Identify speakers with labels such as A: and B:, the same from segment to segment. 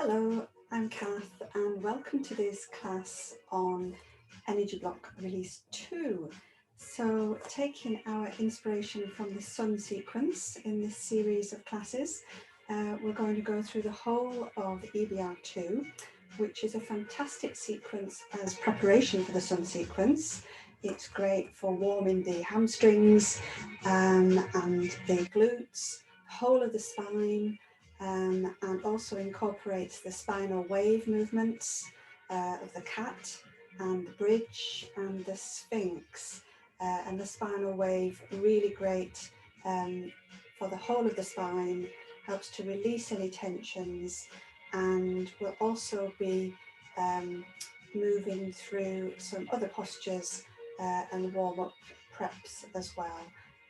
A: Hello, I'm Kath and welcome to this class on Energy Block Release 2. So taking our inspiration from the sun sequence in this series of classes, we're going to go through the whole of EBR 2, which is a fantastic sequence as preparation for the sun sequence. It's great for warming the hamstrings and the glutes, whole of the spine, and also incorporates the spinal wave movements of the cat and the bridge and the sphinx. And the spinal wave, really great for the whole of the spine, helps to release any tensions, and will also be moving through some other postures and warm-up preps as well.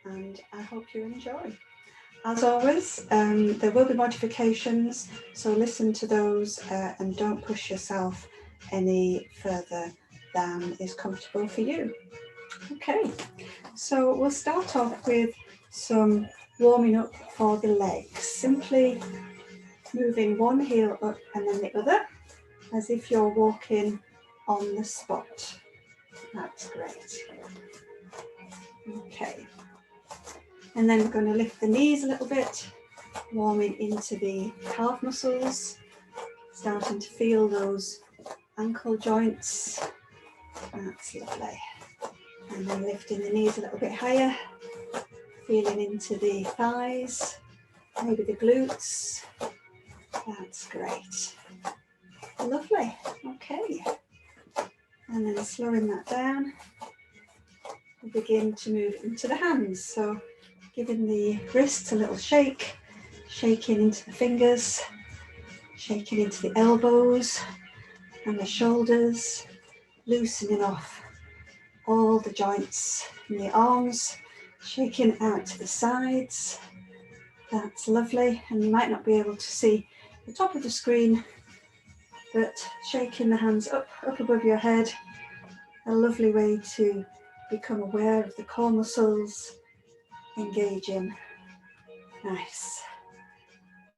A: And I hope you enjoy. As always, there will be modifications, so listen to those and don't push yourself any further than is comfortable for you. Okay, so we'll start off with some warming up for the legs. Simply moving one heel up and then the other, as if you're walking on the spot. That's great. Okay. And then we're going to lift the knees a little bit, warming into the calf muscles, starting to feel those ankle joints. That's lovely. And then lifting the knees a little bit higher, feeling into the thighs, maybe the glutes. That's great. Lovely. Okay. And then slowing that down, we begin to move into the hands. So giving the wrists a little shake, shaking into the fingers, shaking into the elbows and the shoulders, loosening off all the joints in the arms, shaking out to the sides. That's lovely. And you might not be able to see the top of the screen, but shaking the hands up above your head, a lovely way to become aware of the core muscles, engaging. Nice.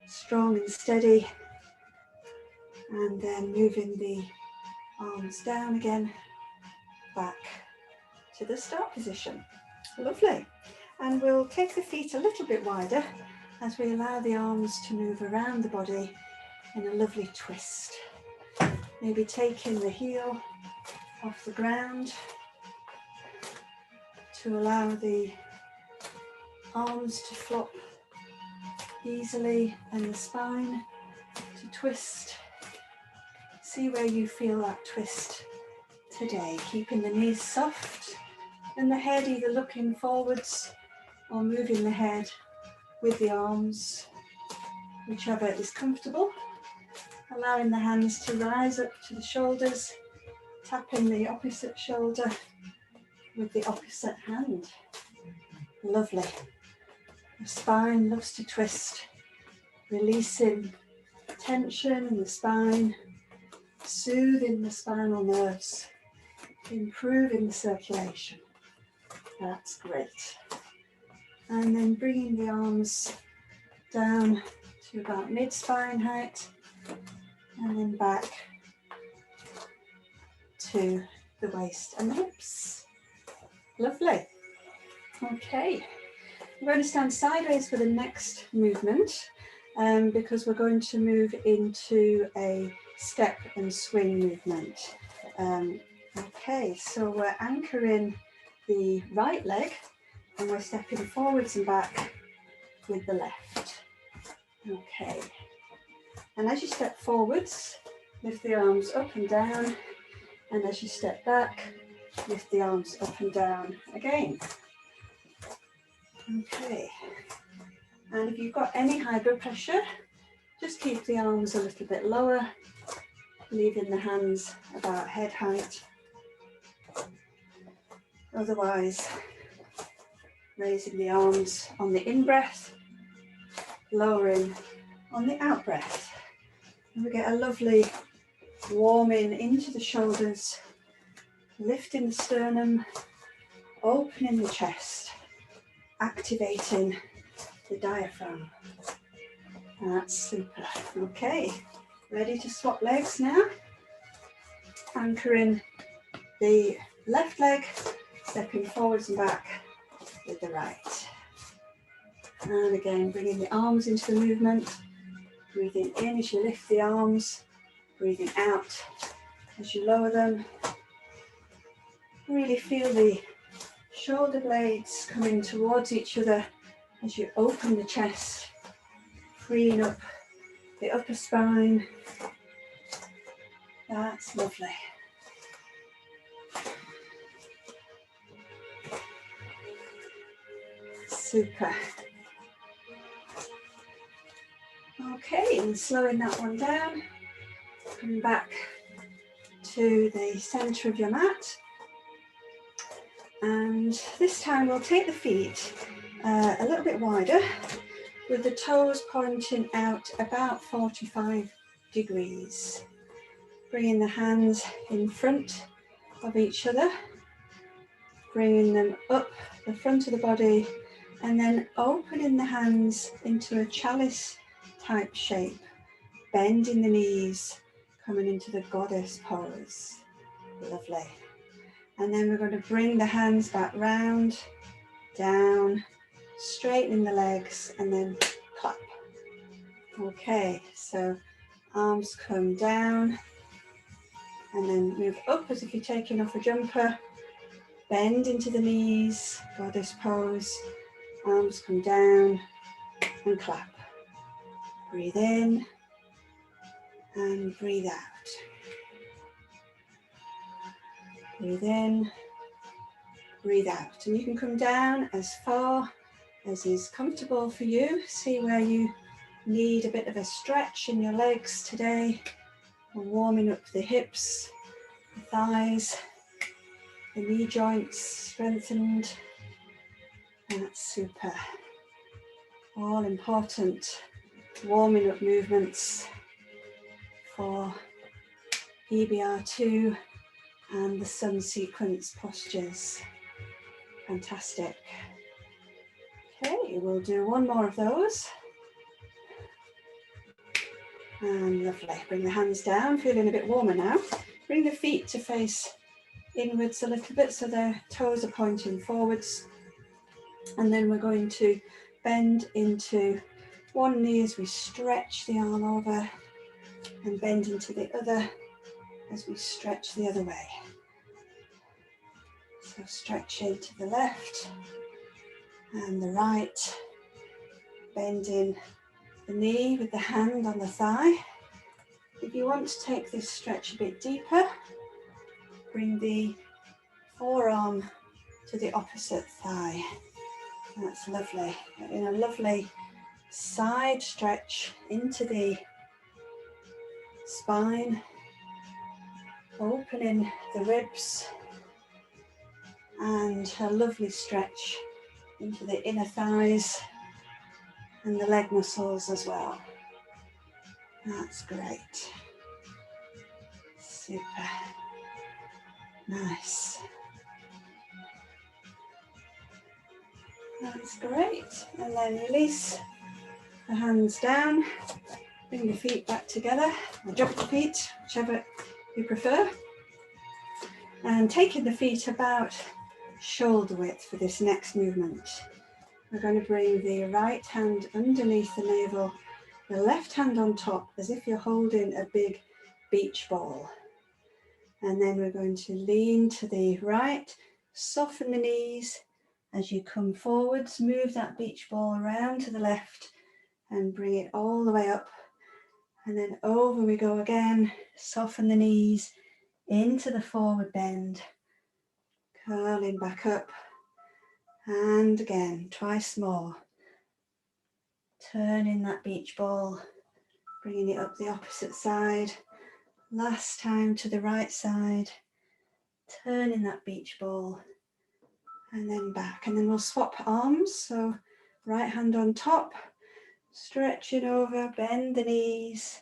A: Strong and steady. And then moving the arms down again, back to the start position. Lovely. And we'll take the feet a little bit wider as we allow the arms to move around the body in a lovely twist. Maybe taking the heel off the ground to allow the arms to flop easily and the spine to twist. See where you feel that twist today, keeping the knees soft and the head either looking forwards or moving the head with the arms, whichever is comfortable. Allowing the hands to rise up to the shoulders, tapping the opposite shoulder with the opposite hand. Lovely. The spine loves to twist, releasing tension in the spine, soothing the spinal nerves, improving the circulation. That's great. And then bringing the arms down to about mid-spine height and then back to the waist and the hips. Lovely. Okay. We're going to stand sideways for the next movement because we're going to move into a step and swing movement. Okay, so we're anchoring the right leg and we're stepping forwards and back with the left. Okay, and as you step forwards, lift the arms up and down, and as you step back, lift the arms up and down again. Okay, and if you've got any high blood pressure, just keep the arms a little bit lower, leaving the hands about head height. Otherwise, raising the arms on the in-breath, lowering on the out-breath. And we get a lovely warming into the shoulders, lifting the sternum, opening the chest, activating the diaphragm. That's super. Okay, Ready to swap legs now. Anchoring the left leg, stepping forwards and back with the right. And again, bringing the arms into the movement. Breathing in as you lift the arms, breathing out as you lower them. Really feel the shoulder blades coming towards each other as you open the chest, freeing up the upper spine. That's lovely. Super. Okay, and slowing that one down, coming back to the centre of your mat. And this time we'll take the feet a little bit wider, with the toes pointing out about 45 degrees. Bringing the hands in front of each other, bringing them up the front of the body, and then opening the hands into a chalice type shape, bending the knees, coming into the goddess pose. Lovely. And then we're going to bring the hands back round, down, straightening the legs, and then clap. Okay, so arms come down, and then move up as if you're taking off a jumper. Bend into the knees, goddess pose. Arms come down and clap. Breathe in and breathe out. Breathe in, breathe out. And you can come down as far as is comfortable for you. See where you need a bit of a stretch in your legs today. We're warming up the hips, the thighs, the knee joints strengthened. That's super. All important warming up movements for EBR2 and the sun sequence postures. Fantastic. Okay, we'll do one more of those. And lovely. Bring the hands down, feeling a bit warmer now. Bring the feet to face inwards a little bit so their toes are pointing forwards. And then we're going to bend into one knee as we stretch the arm over, and bend into the other as we stretch the other way. So stretching to the left and the right, bending the knee with the hand on the thigh. If you want to take this stretch a bit deeper, bring the forearm to the opposite thigh. That's lovely. In a lovely side stretch into the spine, opening the ribs, and a lovely stretch into the inner thighs and the leg muscles as well. That's great. Super. Nice. That's great. And then release the hands down, bring the feet back together, or jump the feet, whichever you prefer. And taking the feet about shoulder width for this next movement. We're going to bring the right hand underneath the navel, the left hand on top as if you're holding a big beach ball. And then we're going to lean to the right, soften the knees as you come forwards, move that beach ball around to the left and bring it all the way up. And then over we go again, soften the knees into the forward bend, curling back up. And again, twice more. Turning that beach ball, bringing it up the opposite side. Last time to the right side, turning that beach ball, and then back. And then we'll swap arms. So right hand on top, stretching over, bend the knees,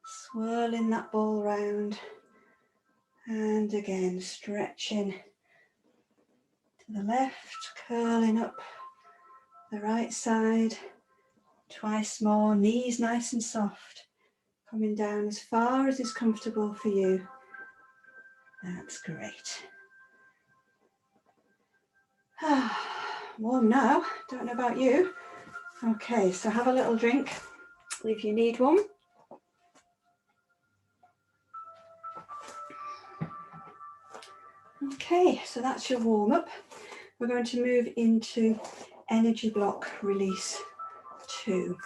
A: swirling that ball round. And again, stretching to the left, curling up the right side. Twice more, knees nice and soft, Coming down as far as is comfortable for you. That's great. Warm now, don't know about you. Okay, so have a little drink if you need one. Okay, so that's your warm up. We're going to move into energy block release 2.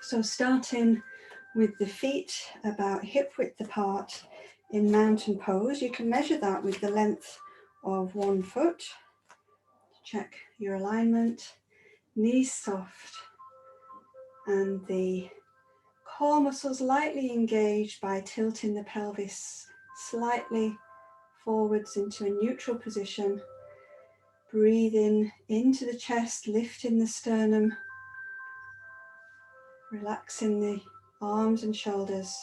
A: So starting with the feet about hip width apart in mountain pose. You can measure that with the length of 1 foot. Check your alignment. Knees soft and the core muscles lightly engaged by tilting the pelvis slightly forwards into a neutral position. Breathing into the chest, lifting the sternum, relaxing the arms and shoulders,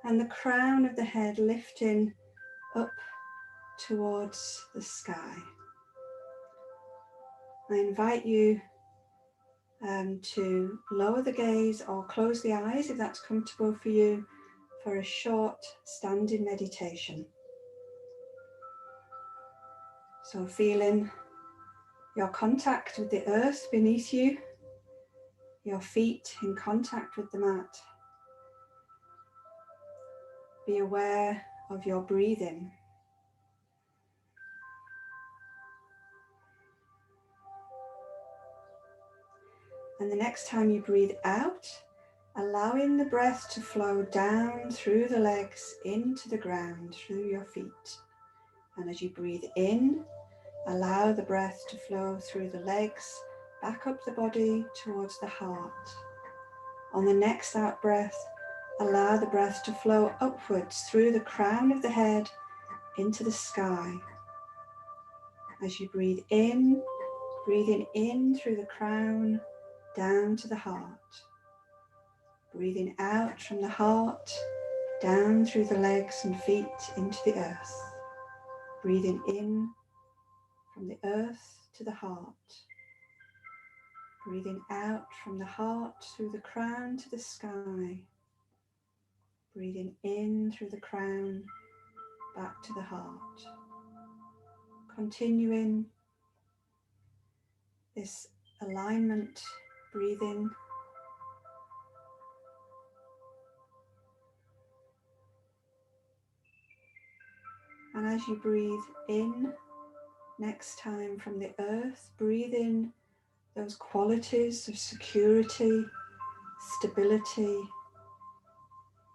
A: and the crown of the head lifting up towards the sky. I invite you to lower the gaze or close the eyes if that's comfortable for you for a short standing meditation. So feeling your contact with the earth beneath you, your feet in contact with the mat. Be aware of your breathing. And the next time you breathe out, allowing the breath to flow down through the legs into the ground, through your feet. And as you breathe in, allow the breath to flow through the legs, back up the body towards the heart. On the next out breath, allow the breath to flow upwards through the crown of the head into the sky. As you breathe in, breathing in through the crown, down to the heart. Breathing out from the heart, down through the legs and feet into the earth. Breathing in from the earth to the heart. Breathing out from the heart through the crown to the sky. Breathing in through the crown, back to the heart. Continuing this alignment, breathing. And as you breathe in, next time from the earth, breathe in those qualities of security, stability,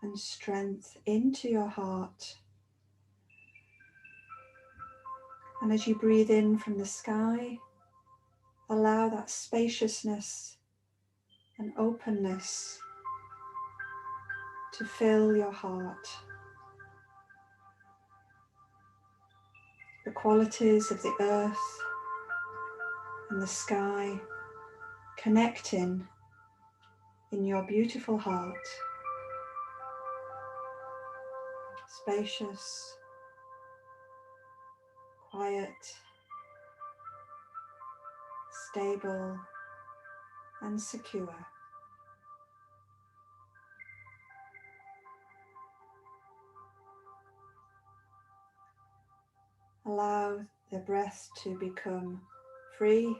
A: and strength into your heart. And as you breathe in from the sky, allow that spaciousness and openness to fill your heart. The qualities of the earth and the sky connecting in your beautiful heart. Spacious, quiet, stable, and secure. Allow the breath to become free,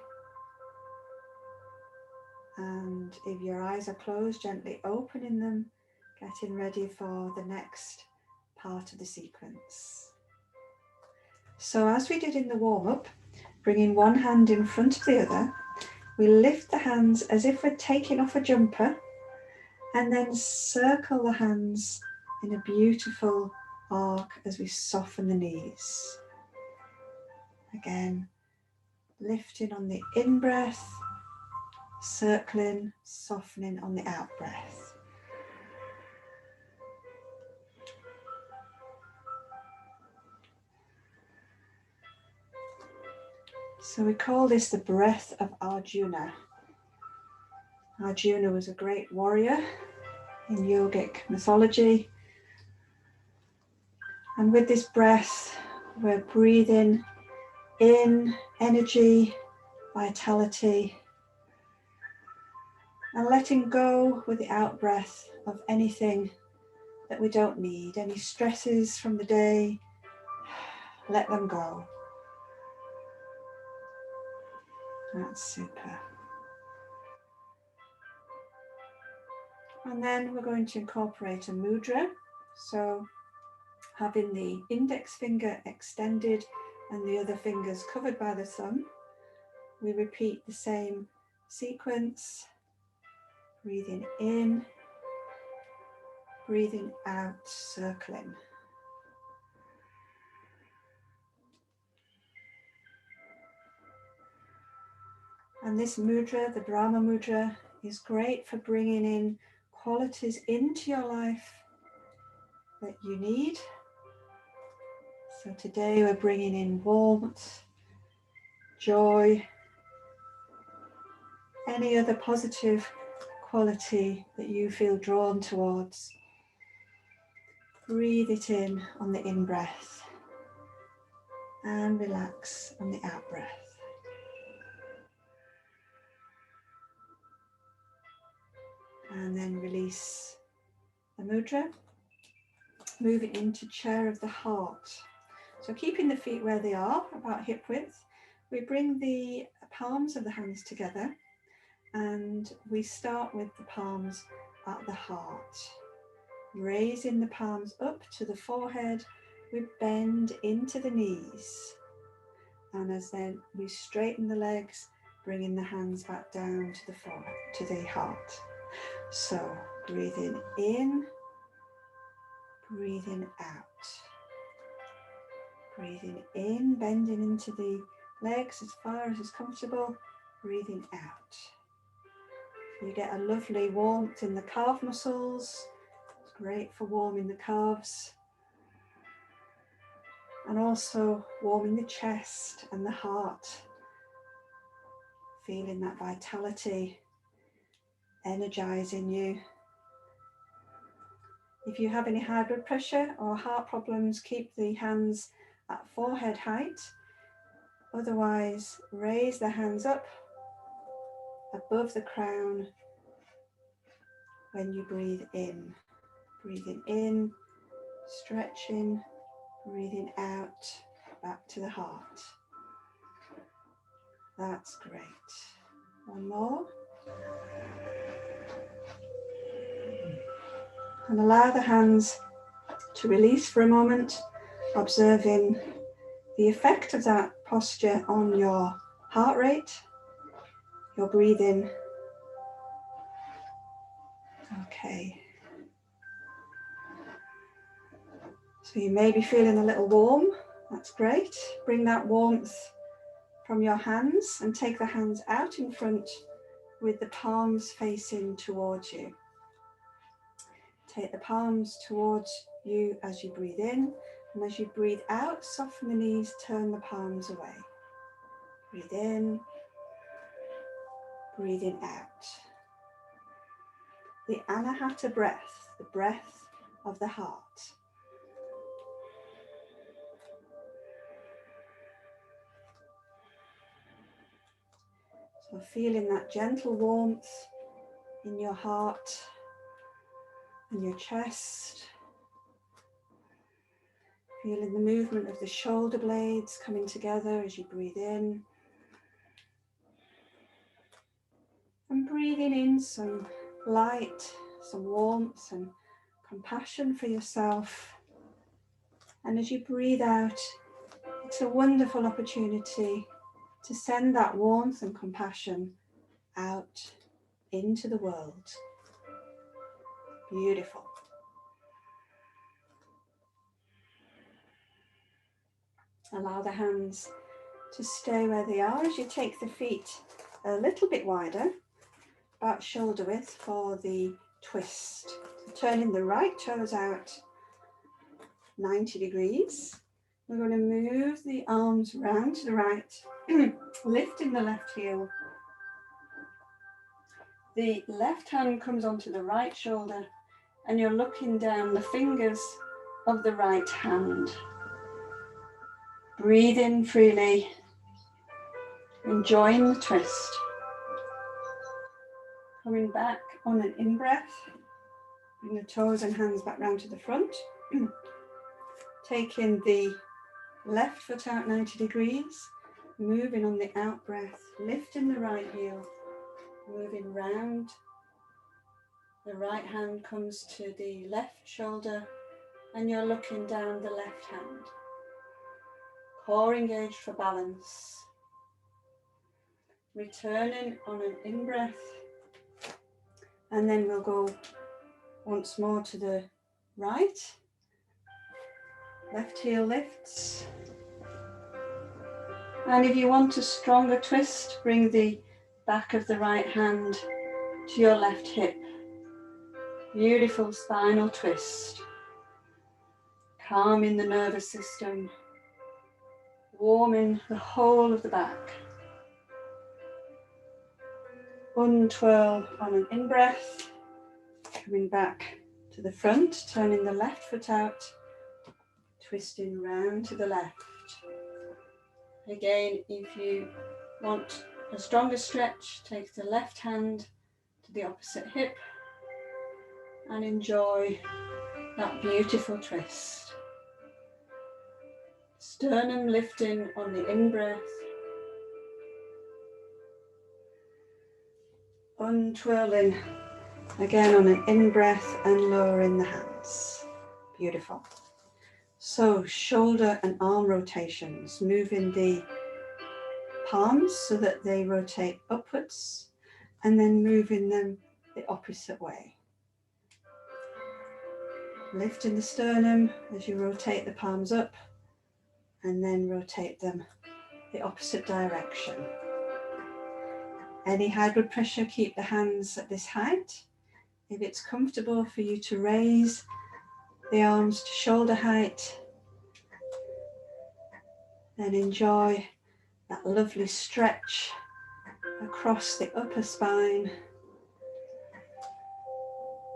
A: and if your eyes are closed, gently opening them, getting ready for the next part of the sequence. So as we did in the warm-up, bringing one hand in front of the other, we lift the hands as if we're taking off a jumper, and then circle the hands in a beautiful arc as we soften the knees. Again, lifting on the in-breath, circling, softening on the out-breath. So we call this the breath of Arjuna. Arjuna was a great warrior in yogic mythology. And with this breath, we're breathing in energy, vitality, And letting go with the out breath of anything that we don't need, any stresses from the day, let them go. That's super. And then we're going to incorporate a mudra. So having the index finger extended and the other fingers covered by the thumb, we repeat the same sequence, breathing in, breathing out, circling. And this mudra, the Brahma mudra, is great for bringing in qualities into your life that you need. So today we're bringing in warmth, joy, any other positive quality that you feel drawn towards. Breathe it in on the in-breath and relax on the out-breath. And then release the mudra, move it into chair of the heart. So keeping the feet where they are, about hip width, we bring the palms of the hands together and we start with the palms at the heart. Raising the palms up to the forehead, we bend into the knees. And as then we straighten the legs, bringing the hands back down to the forehead, to the heart. So breathing in, breathing out. Breathing in, bending into the legs as far as is comfortable, breathing out. You get a lovely warmth in the calf muscles. It's great for warming the calves. And also warming the chest and the heart. Feeling that vitality energizing you. If you have any high blood pressure or heart problems, keep the hands at forehead height. Otherwise, raise the hands up above the crown when you breathe in. Breathing in, stretching, breathing out, back to the heart. That's great. One more. And allow the hands to release for a moment, observing the effect of that posture on your heart rate, your breathing. Okay. So you may be feeling a little warm. That's great. Bring that warmth from your hands and take the hands out in front with the palms facing towards you. Take the palms towards you as you breathe in, and as you breathe out, soften the knees, turn the palms away. Breathe in, breathing out. The Anahata breath, the breath of the heart. So feeling that gentle warmth in your heart and your chest. Feeling the movement of the shoulder blades coming together as you breathe in. And breathing in some light, some warmth and compassion for yourself. And as you breathe out, it's a wonderful opportunity to send that warmth and compassion out into the world. Beautiful. Allow the hands to stay where they are as you take the feet a little bit wider, about shoulder width for the twist. So turning the right toes out 90 degrees. We're going to move the arms round to the right, lifting the left heel. The left hand comes onto the right shoulder and you're looking down the fingers of the right hand. Breathe in freely, enjoying the twist. Coming back on an in-breath, bring the toes and hands back round to the front. Taking the left foot out 90 degrees, moving on the out breath, lifting the right heel, moving round. The right hand comes to the left shoulder and you're looking down the left hand. Core engaged for balance. Returning on an in-breath, and then we'll go once more to the right. Left heel lifts. And if you want a stronger twist, bring the back of the right hand to your left hip. Beautiful spinal twist. Calming the nervous system. Warming the whole of the back. Untwirl on an in-breath. Coming back to the front, turning the left foot out. Twisting round to the left. Again, if you want a stronger stretch, take the left hand to the opposite hip and enjoy that beautiful twist. Sternum lifting on the in-breath. Untwirling again on an in-breath and lowering the hands. Beautiful. So shoulder and arm rotations, moving the palms so that they rotate upwards and then moving them the opposite way. Lifting the sternum as you rotate the palms up and then rotate them the opposite direction. Any high blood pressure, keep the hands at this height. If it's comfortable for you to raise the arms to shoulder height, then enjoy that lovely stretch across the upper spine.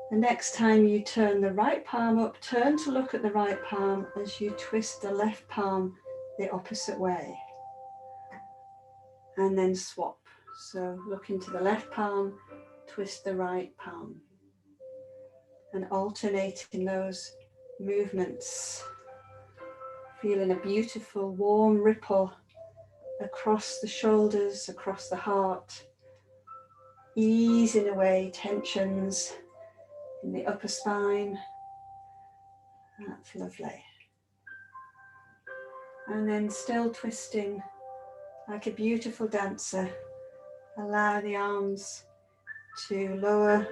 A: The next time you turn the right palm up, turn to look at the right palm as you twist the left palm the opposite way. And then swap. So look into the left palm, twist the right palm. And alternating those movements. Feeling a beautiful warm ripple across the shoulders, across the heart. Easing away tensions in the upper spine. That's lovely. And then still twisting like a beautiful dancer. Allow the arms to lower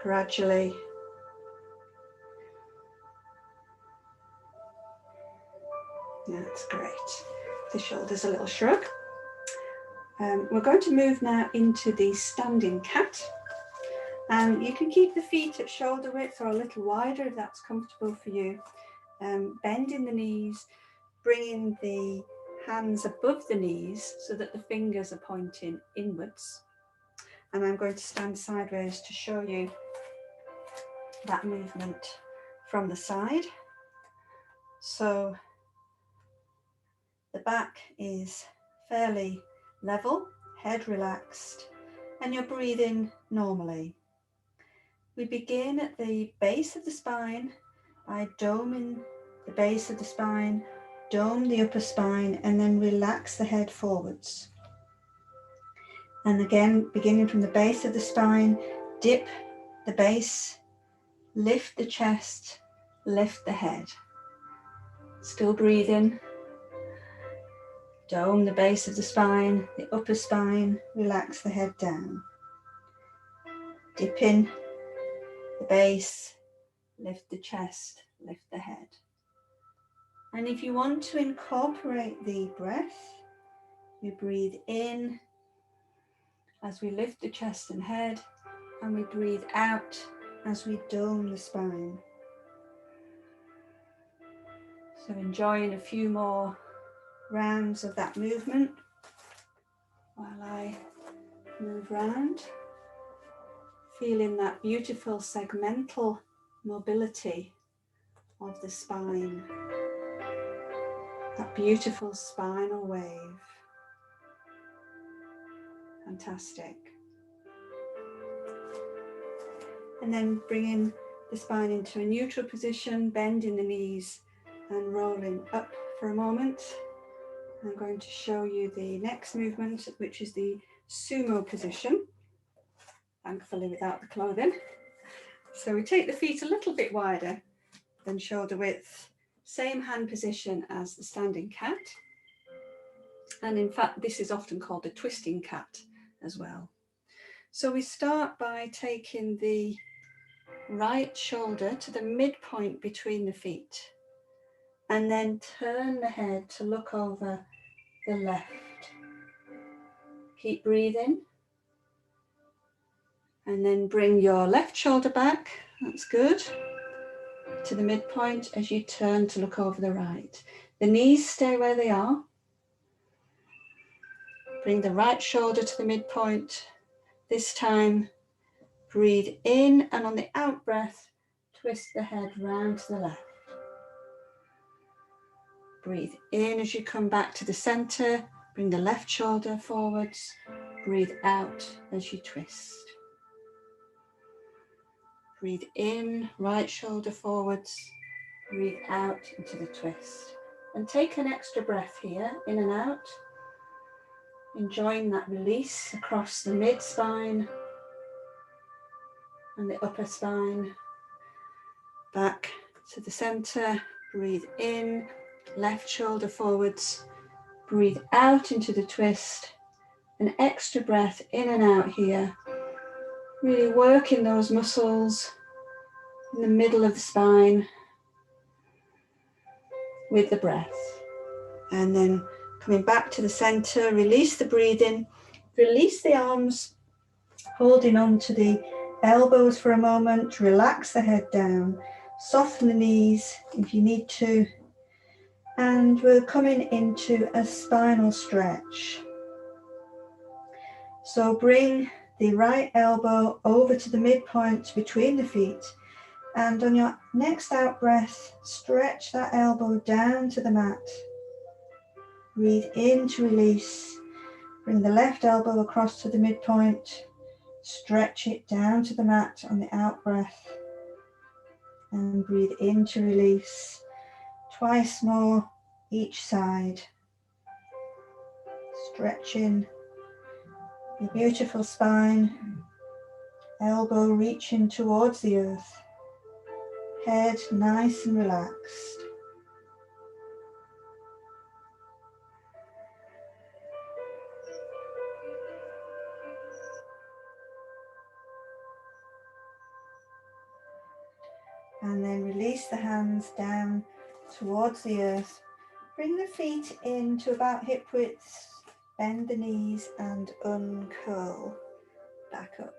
A: gradually. That's great. The shoulders a little shrug. We're going to move now into the standing cat. And you can keep the feet at shoulder width or a little wider if that's comfortable for you. Bending the knees, bringing the hands above the knees so that the fingers are pointing inwards. And I'm going to stand sideways to show you that movement from the side. So the back is fairly level, head relaxed, and you're breathing normally. We begin at the base of the spine by doming the base of the spine, dome the upper spine, and then relax the head forwards. And again, beginning from the base of the spine, dip the base, lift the chest, lift the head. Still breathing. Dome the base of the spine, the upper spine, relax the head down. Dip in the base, lift the chest, lift the head. And if you want to incorporate the breath, you breathe in as we lift the chest and head, and we breathe out as we dome the spine. So enjoying a few more rounds of that movement while I move round, feeling that beautiful segmental mobility of the spine, that beautiful spinal wave. Fantastic. And then bringing the spine into a neutral position, bending the knees and rolling up for a moment. I'm going to show you the next movement, which is the sumo position, thankfully without the clothing. So we take the feet a little bit wider than shoulder width, same hand position as the standing cat. And in fact, this is often called a twisting cat as well. So we start by taking the right shoulder to the midpoint between the feet, and then turn the head to look over the left. Keep breathing. And then bring your left shoulder back, that's good, to the midpoint as you turn to look over the right. The knees stay where they are. Bring the right shoulder to the midpoint. This time, breathe in, and on the out breath, twist the head round to the left. Breathe in as you come back to the center. Bring the left shoulder forwards. Breathe out as you twist. Breathe in, right shoulder forwards. Breathe out into the twist. And take an extra breath here, in and out. Enjoying that release across the mid-spine and the upper spine. Back to the center. Breathe in, left shoulder forwards. Breathe out into the twist. An extra breath in and out here. Really working those muscles in the middle of the spine with the breath. And then coming back to the center, release the breathing, release the arms, holding on to the elbows for a moment, relax the head down, soften the knees if you need to. And we're coming into a spinal stretch. So bring the right elbow over to the midpoint between the feet, and on your next out breath, stretch that elbow down to the mat. Breathe in to release. Bring the left elbow across to the midpoint. Stretch it down to the mat on the out breath. And breathe in to release. Twice more each side. Stretching your beautiful spine. Elbow reaching towards the earth. Head nice and relaxed. And then release the hands down towards the earth. Bring the feet in to about hip width. Bend the knees and uncurl back up.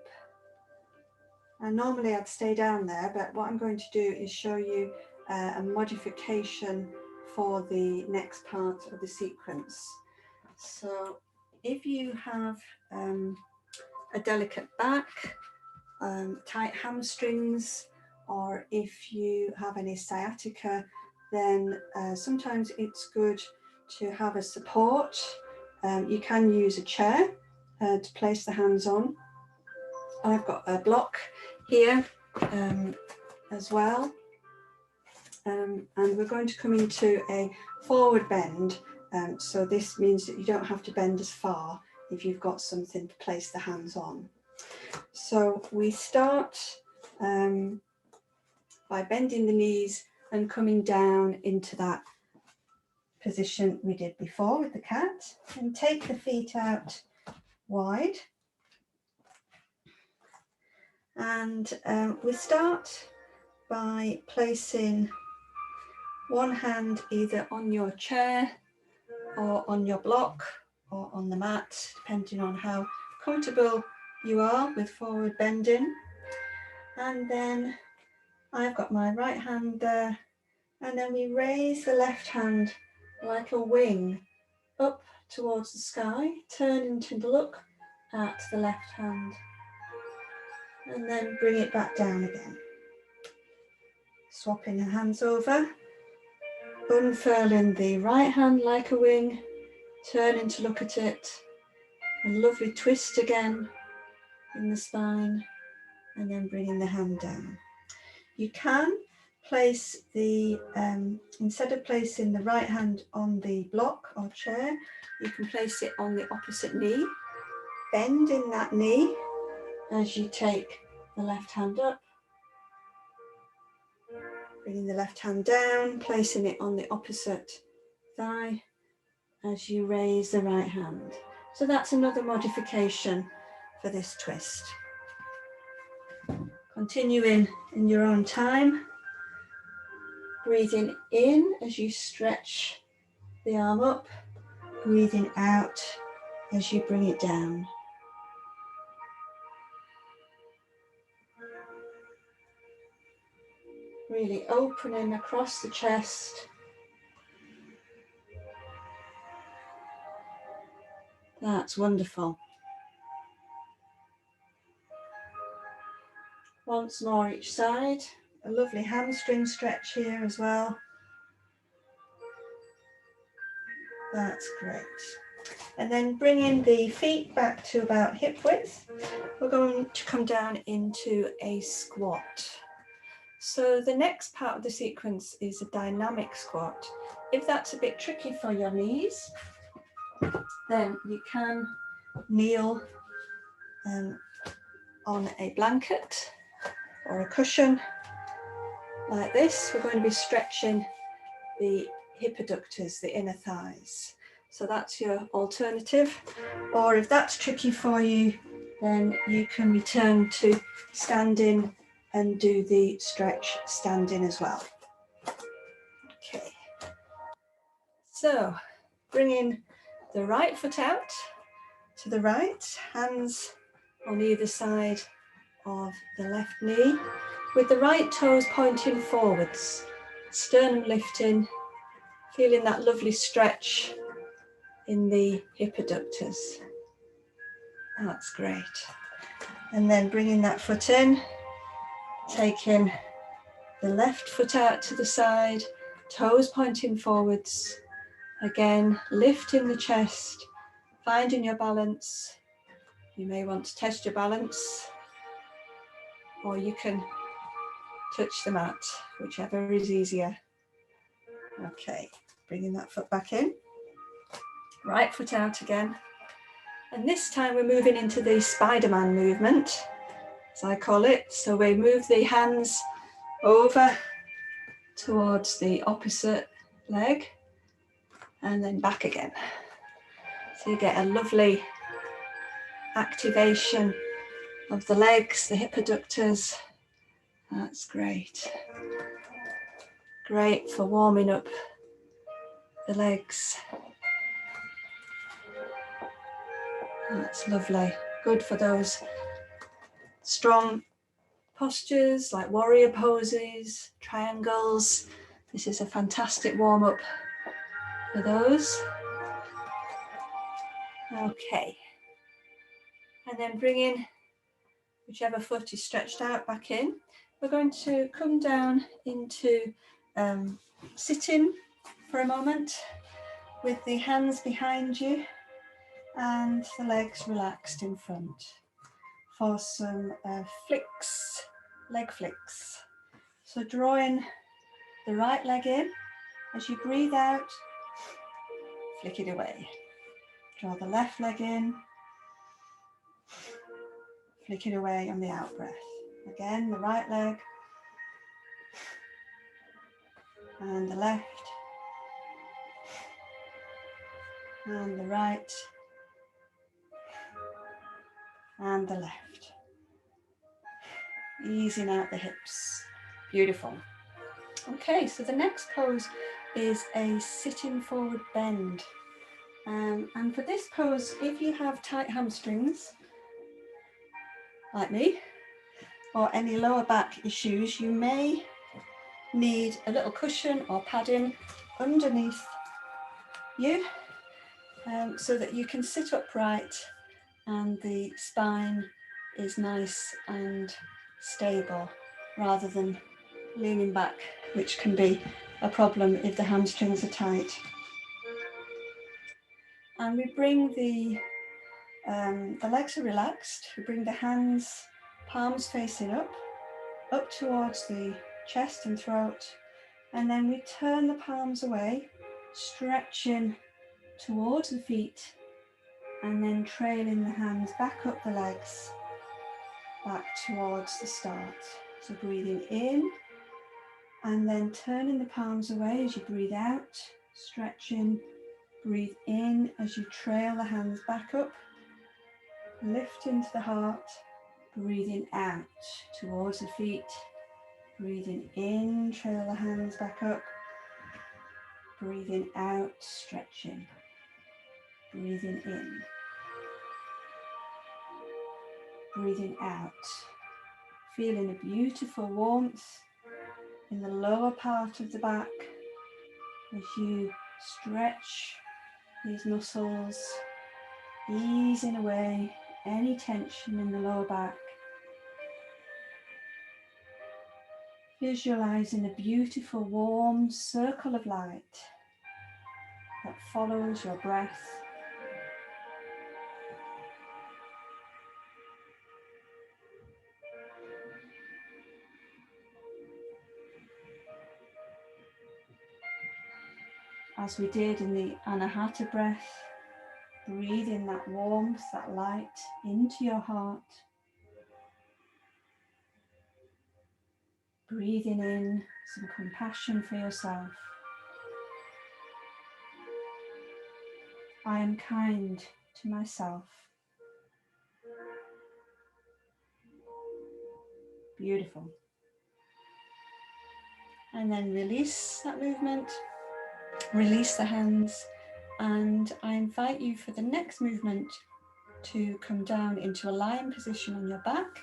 A: And normally I'd stay down there, but what I'm going to do is show you a modification for the next part of the sequence. So if you have a delicate back, tight hamstrings, or if you have any sciatica, then sometimes it's good to have a support. You can use a chair to place the hands on. I've got a block here as well. And we're going to come into a forward bend. So this means that you don't have to bend as far if you've got something to place the hands on. So we start by bending the knees and coming down into that position we did before with the cat, and take the feet out wide. And we start by placing one hand either on your chair or on your block or on the mat, depending on how comfortable you are with forward bending. And then I've got my right hand there, and then we raise the left hand like a wing up towards the sky, turning to look at the left hand, and then bring it back down again. Swapping the hands over, unfurling the right hand like a wing, turning to look at it, a lovely twist again in the spine, and then bringing the hand down. You can place the, instead of placing the right hand on the block or chair, you can place it on the opposite knee. Bend in that knee as you take the left hand up, bringing the left hand down, placing it on the opposite thigh as you raise the right hand. So that's another modification for this twist. Continuing in your own time, breathing in as you stretch the arm up, breathing out as you bring it down. Really opening across the chest. That's wonderful. Once more each side. A lovely hamstring stretch here as well. That's great. And then bringing the feet back to about hip width. We're going to come down into a squat. So the next part of the sequence is a dynamic squat. If that's a bit tricky for your knees, then you can kneel on a blanket or a cushion like this. We're going to be stretching the hip adductors, the inner thighs. So that's your alternative. Or if that's tricky for you, then you can return to standing and do the stretch standing as well. Okay. So bringing the right foot out to the right, hands on either side of the left knee, with the right toes pointing forwards, sternum lifting, feeling that lovely stretch in the hip adductors. That's great. And then bringing that foot in, taking the left foot out to the side, toes pointing forwards. Again, lifting the chest, finding your balance. You may want to test your balance, or you can touch the mat, whichever is easier. Okay, bringing that foot back in. Right foot out again. And this time we're moving into the Spider-Man movement, as I call it. So we move the hands over towards the opposite leg and then back again. So you get a lovely activation of the legs, the hip adductors. That's great. Great for warming up the legs. That's lovely. Good for those strong postures like warrior poses, triangles. This is a fantastic warm-up for those. Okay. And then bringing whichever foot is stretched out back in. We're going to come down into sitting for a moment with the hands behind you and the legs relaxed in front for some flicks, leg flicks. So drawing the right leg in, as you breathe out, flick it away. Draw the left leg in, flick it away on the out breath. Again, the right leg and the left and the right and the left. Easing out the hips. Beautiful. Okay, so the next pose is a sitting forward bend. And for this pose, if you have tight hamstrings, like me, or any lower back issues, you may need a little cushion or padding underneath you so that you can sit upright and the spine is nice and stable rather than leaning back, which can be a problem if the hamstrings are tight. And we bring the legs are relaxed. We bring the hands palms facing up towards the chest and throat, and then we turn the palms away, stretching towards the feet, and then trailing the hands back up the legs, back towards the start. So breathing in, and then turning the palms away as you breathe out, stretching. Breathe in as you trail the hands back up, lift into the heart, breathing out towards the feet, breathing in, trail the hands back up, breathing out, stretching, breathing in, breathing out, feeling a beautiful warmth in the lower part of the back as you stretch these muscles, easing away any tension in the lower back. Visualizing a beautiful warm circle of light that follows your breath. As we did in the Anahata breath, breathe in that warmth, that light into your heart. Breathing in some compassion for yourself. I am kind to myself. Beautiful. And then release that movement, release the hands, and I invite you for the next movement to come down into a lion position on your back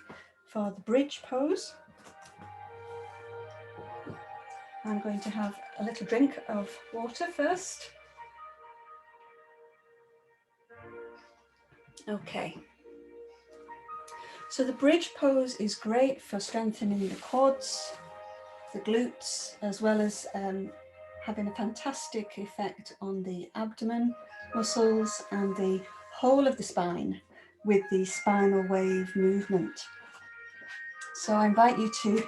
A: for the bridge pose. I'm going to have a little drink of water first. Okay. So the bridge pose is great for strengthening the quads, the glutes, as well as having a fantastic effect on the abdomen muscles and the whole of the spine with the spinal wave movement. So I invite you to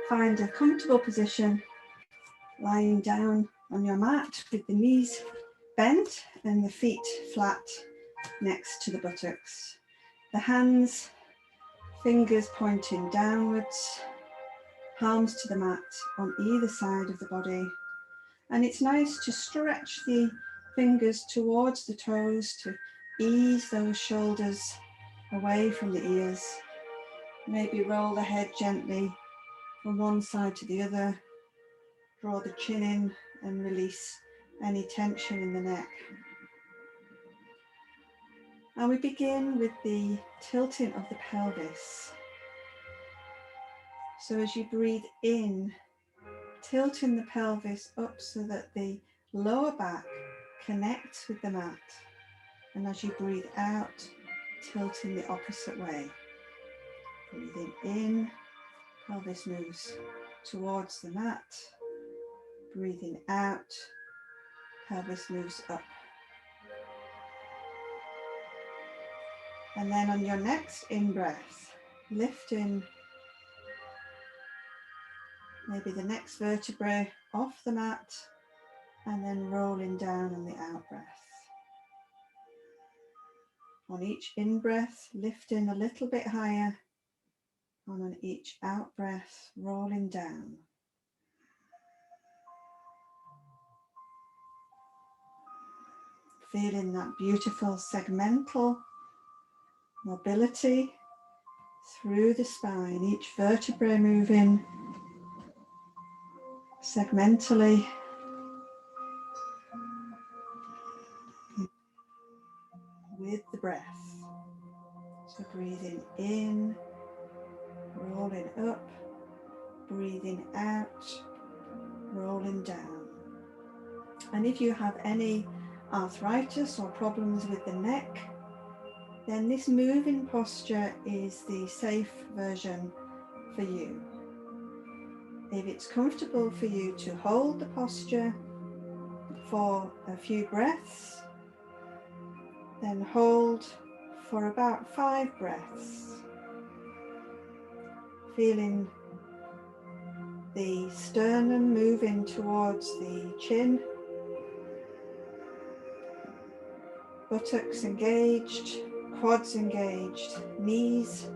A: find a comfortable position, lying down on your mat with the knees bent and the feet flat next to the buttocks. The hands, fingers pointing downwards, palms to the mat on either side of the body. And it's nice to stretch the fingers towards the toes to ease those shoulders away from the ears. Maybe roll the head gently from one side to the other. Draw the chin in and release any tension in the neck. And we begin with the tilting of the pelvis. So as you breathe in, tilting the pelvis up so that the lower back connects with the mat. And as you breathe out, tilting the opposite way. Breathing in, pelvis moves towards the mat. Breathing out, pelvis moves up. And then on your next in-breath, lifting maybe the next vertebrae off the mat and then rolling down on the out-breath. On each in-breath, lifting a little bit higher, and on each out-breath, rolling down. Feeling that beautiful segmental mobility through the spine, each vertebrae moving segmentally. With the breath. So breathing in, rolling up, breathing out, rolling down. And if you have any arthritis or problems with the neck, then this moving posture is the safe version for you. If it's comfortable for you to hold the posture for a few breaths, then hold for about 5 breaths. feeling the sternum moving towards the chin, buttocks engaged, quads engaged, knees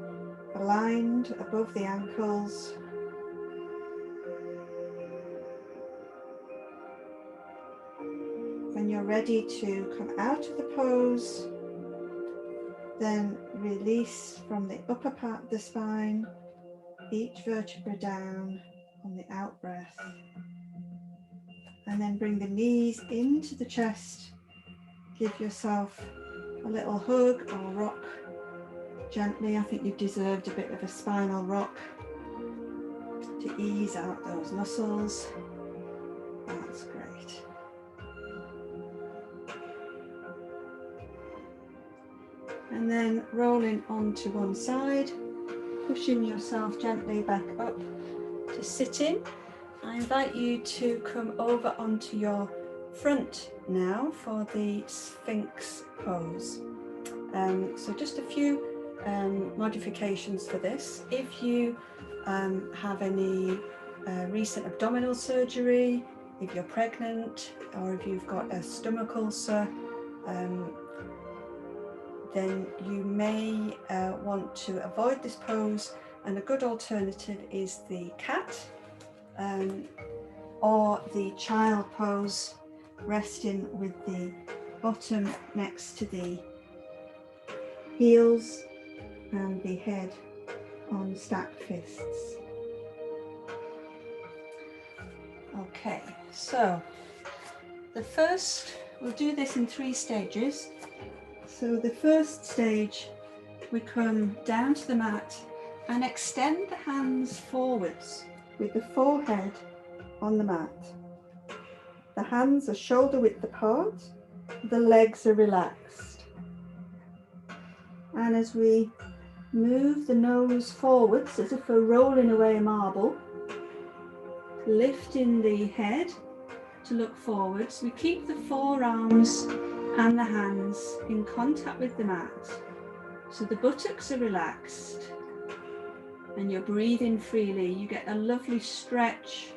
A: aligned above the ankles. When you're ready to come out of the pose, then release from the upper part of the spine, each vertebra down on the out breath. And then bring the knees into the chest. Give yourself a little hug or rock gently. I think you've deserved a bit of a spinal rock to ease out those muscles. That's great. And then rolling onto one side, pushing yourself gently back up to sitting. I invite you to come over onto your front now for the Sphinx pose. So just a few modifications for this. If you have any recent abdominal surgery, if you're pregnant, or if you've got a stomach ulcer, then you may want to avoid this pose, and a good alternative is the cat or the child pose, resting with the bottom next to the heels and the head on stacked fists. Okay, so we'll do this in 3 stages. So the first stage, we come down to the mat and extend the hands forwards with the forehead on the mat. The hands are shoulder width apart, the legs are relaxed. And as we move the nose forwards as if we're rolling away a marble, lifting the head to look forwards, we keep the forearms and the hands in contact with the mat. So the buttocks are relaxed and you're breathing freely. You get a lovely stretch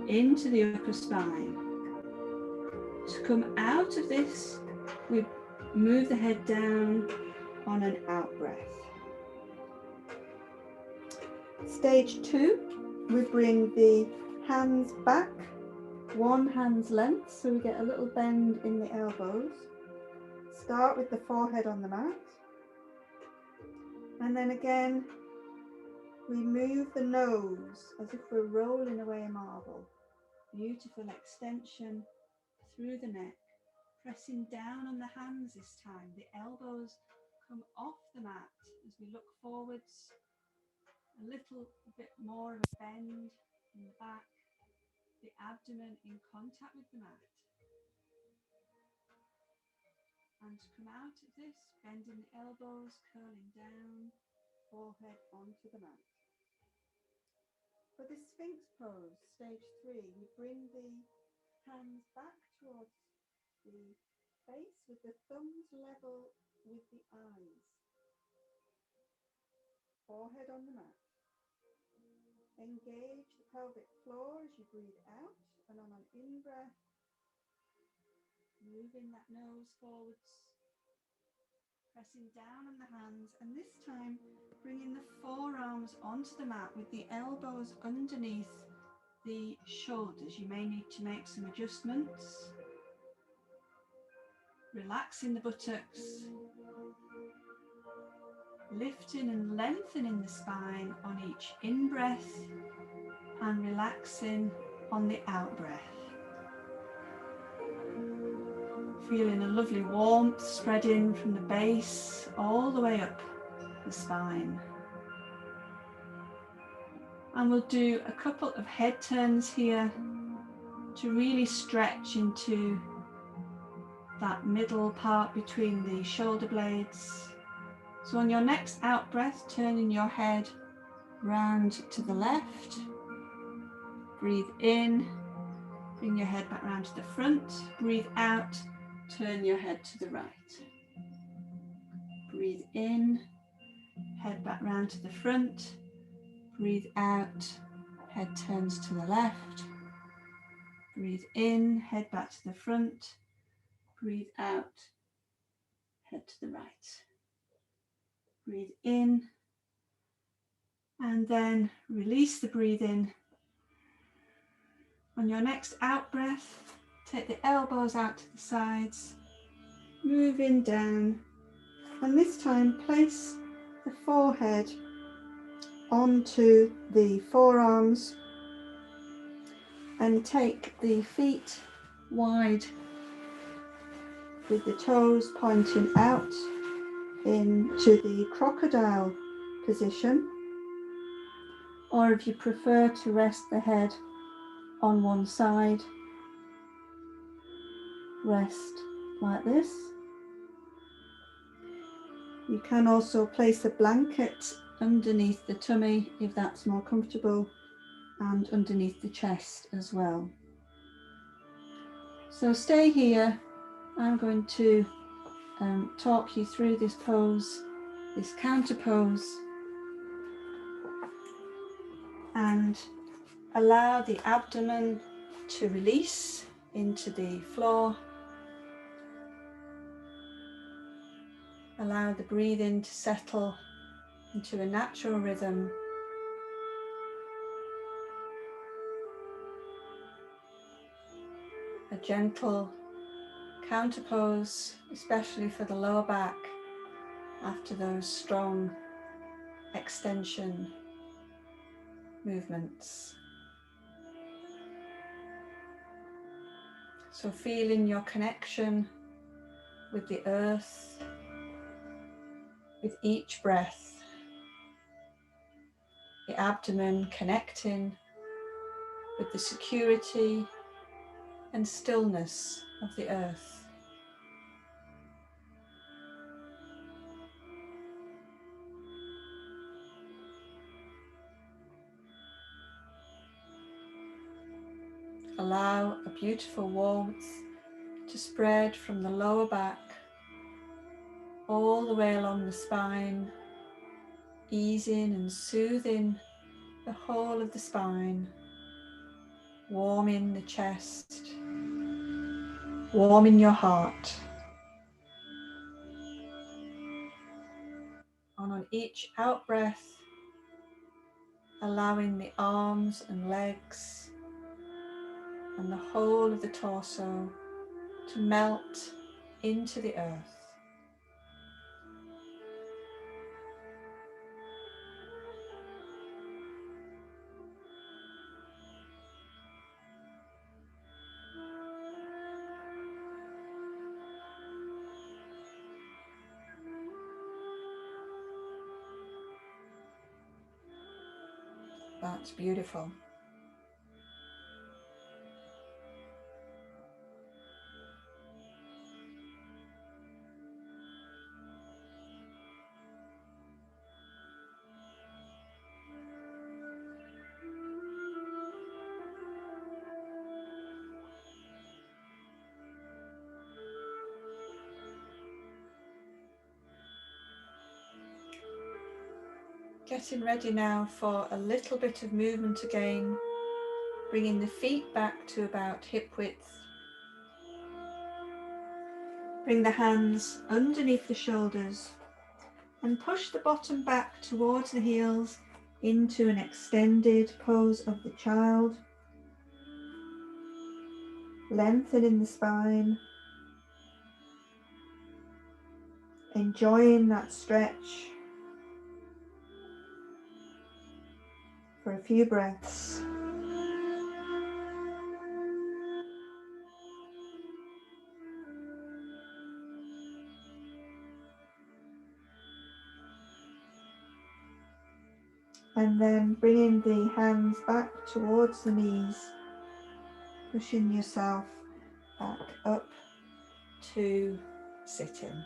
A: into the upper spine. To come out of this, we move the head down on an out breath. Stage 2, we bring the hands back, one hand's length, so we get a little bend in the elbows. Start with the forehead on the mat. And then again, we move the nose as if we're rolling away a marble. Beautiful extension through the neck, pressing down on the hands this time. The elbows come off the mat as we look forwards. A little bit more of a bend in the back, the abdomen in contact with the mat. And to come out of this, bending the elbows, curling down, forehead onto the mat. For the Sphinx pose, stage 3, we bring the hands back towards the face with the thumbs level with the eyes. Forehead on the mat. Engage the pelvic floor as you breathe out, and on an in-breath, moving that nose forwards, pressing down on the hands, and this time bringing the forearms onto the mat with the elbows underneath the shoulders. You may need to make some adjustments. Relaxing the buttocks, lifting and lengthening the spine on each in-breath and relaxing on the out-breath. Feeling a lovely warmth spreading from the base all the way up the spine. And we'll do a couple of head turns here to really stretch into that middle part between the shoulder blades. So on your next out breath, turning your head round to the left. Breathe in, bring your head back round to the front. Breathe out, turn your head to the right. Breathe in, head back round to the front. Breathe out, head turns to the left. Breathe in, head back to the front. Breathe out, head to the right. Breathe in, and then release the breathing. On your next out breath, take the elbows out to the sides, moving down, and this time place the forehead onto the forearms and take the feet wide with the toes pointing out into the crocodile position, or if you prefer to rest the head on one side, rest like this. You can also place a blanket underneath the tummy if that's more comfortable, and underneath the chest as well. So stay here. I'm going to talk you through this pose, this counter pose, and allow the abdomen to release into the floor. Allow the breathing to settle into a natural rhythm. A gentle counter pose, especially for the lower back after those strong extension movements. So feeling your connection with the earth with each breath, the abdomen connecting with the security and stillness of the earth. Allow a beautiful warmth to spread from the lower back all the way along the spine, easing and soothing the whole of the spine, warming the chest, warming your heart. And on each out breath, allowing the arms and legs and the whole of the torso to melt into the earth. That's beautiful. Getting ready now for a little bit of movement again, bringing the feet back to about hip width. Bring the hands underneath the shoulders and push the bottom back towards the heels into an extended pose of the child. Lengthening the spine, enjoying that stretch for a few breaths. And then bringing the hands back towards the knees, pushing yourself back up to sitting.